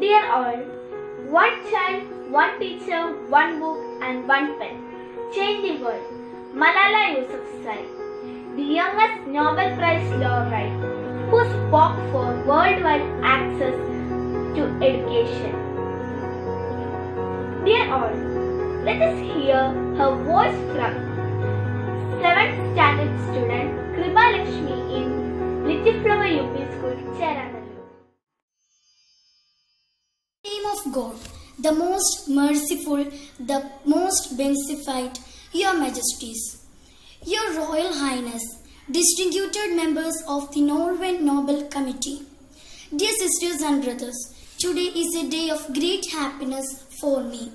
Dear all, one child, one teacher, one book and one pen. Change the world. Malala Yousafzai, the youngest Nobel Prize laureate who spoke for worldwide access to education. Dear all, let us hear her voice from 7th standard student Kripa Lakshmi in Little Flower UP School, Cheranallur. Name of God, the most merciful, the most beneficent, Your Majesties, Your Royal Highness, distinguished members of the Norwegian Nobel Committee, dear sisters and brothers, today is a day of great happiness for me.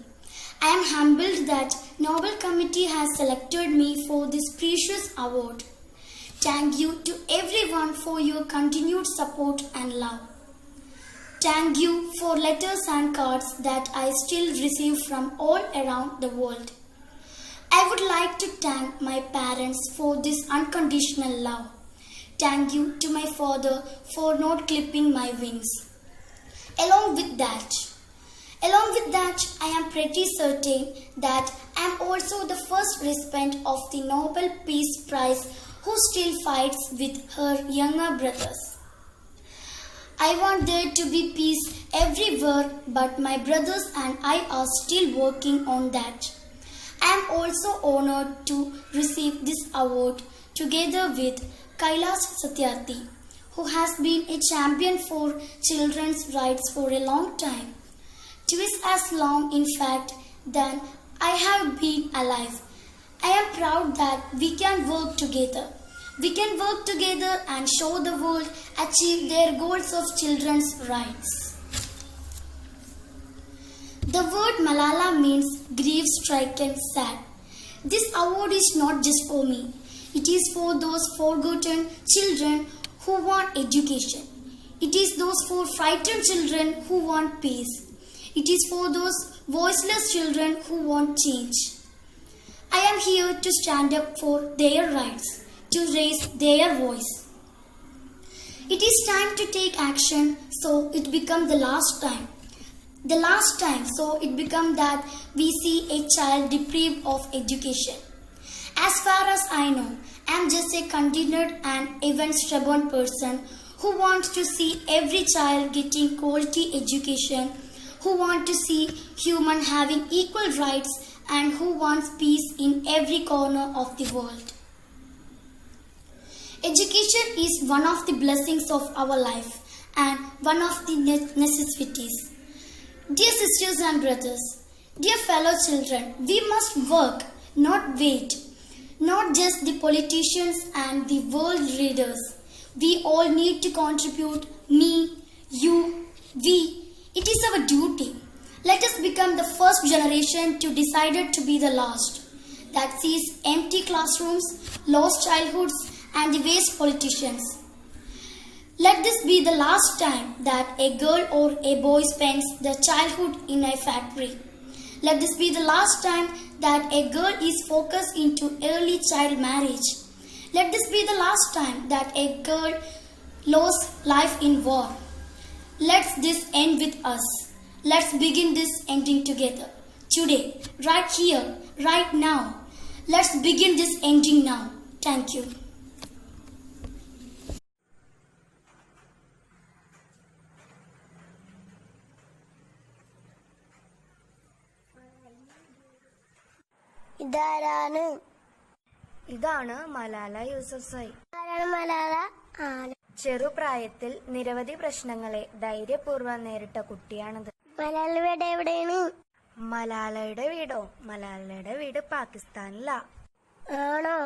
I am humbled that Nobel Committee has selected me for this precious award. Thank you to everyone for your continued support and love. Thank you for letters and cards that I still receive from all around the world. I would like to thank my parents for this unconditional love. Thank you to my father for not clipping my wings. Along with that, I am pretty certain that I am also the first recipient of the Nobel Peace Prize who still fights with her younger brothers. I want there to be peace everywhere, but my brothers and I are still working on that. I am also honored to receive this award together with Kailash Satyarthi, who has been a champion for children's rights for a long time. Twice as long, in fact, than I have been alive. I am proud that we can work together. We can work together and show the world achieve their goals of children's rights. The word Malala means grief-stricken, sad. This award is not just for me. It is for those forgotten children who want education. It is those for frightened children who want peace. It is for those voiceless children who want change. I am here to stand up for their rights, to raise their voice. It is time to take action so it becomes the last time. The last time so it becomes that we see a child deprived of education. As far as I know, I am just a continued and even stubborn person who wants to see every child getting quality education, who want to see human having equal rights and who wants peace in every corner of the world. Education is one of the blessings of our life and one of the necessities. Dear sisters and brothers, dear fellow children, we must work, not wait. Not just the politicians and the world leaders. We all need to contribute, me, you, we. It is our duty. Let us become the first generation to decide to be the last. That sees empty classrooms, lost childhoods, and the waste politicians. Let this be the last time that a girl or a boy spends their childhood in a factory. Let this be the last time that a girl is focused into early child marriage. Let this be the last time that a girl lost life in war. Let's this end with us. Let's begin this ending together. Today, right here, right now. Let's begin this ending now. Thank you. ഇതാണ് മലാല യൂസഫ്സായി. മലാല ചെറുപ്രായത്തിൽ നിരവധി പ്രശ്നങ്ങളെ ധൈര്യപൂർവ്വം നേരിട്ട കുട്ടിയാണിത്. മലാലയുടെ വീട് എവിടെയാണ്? മലാലയുടെ വീട് പാകിസ്ഥാനിലാ. ആണോ?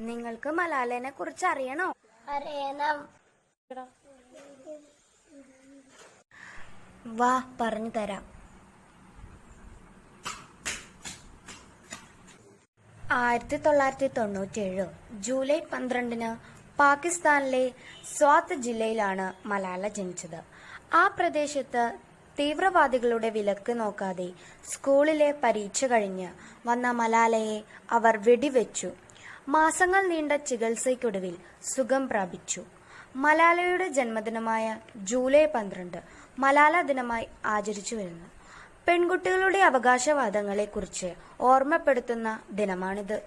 നിങ്ങൾക്ക് മലാലനെ കുറിച്ച് അറിയണോ? അറിയണം. വാ, പറഞ്ഞു തരാം. 1997 ജൂലൈ 12 പാകിസ്ഥാനിലെ സ്വാത്ത് ജില്ലയിലാണ് മലാല ജനിച്ചത്. ആ പ്രദേശത്ത് തീവ്രവാദികളുടെ വിലക്ക് നോക്കാതെ സ്കൂളിലെ പരീക്ഷ കഴിഞ്ഞ് വന്ന മലാലയെ അവർ വെടിവെച്ചു. മാസങ്ങൾ നീണ്ട ചികിത്സയ്ക്കൊടുവിൽ സുഖം പ്രാപിച്ചു. മലാലയുടെ ജന്മദിനമായ ജൂലൈ 12 മലാല ദിനമായി ആചരിച്ചു വരുന്നു. പെൺകുട്ടികളുടെ അവകാശവാദങ്ങളെക്കുറിച്ച് ഓർമ്മപ്പെടുത്തുന്ന ദിനമാണിത്.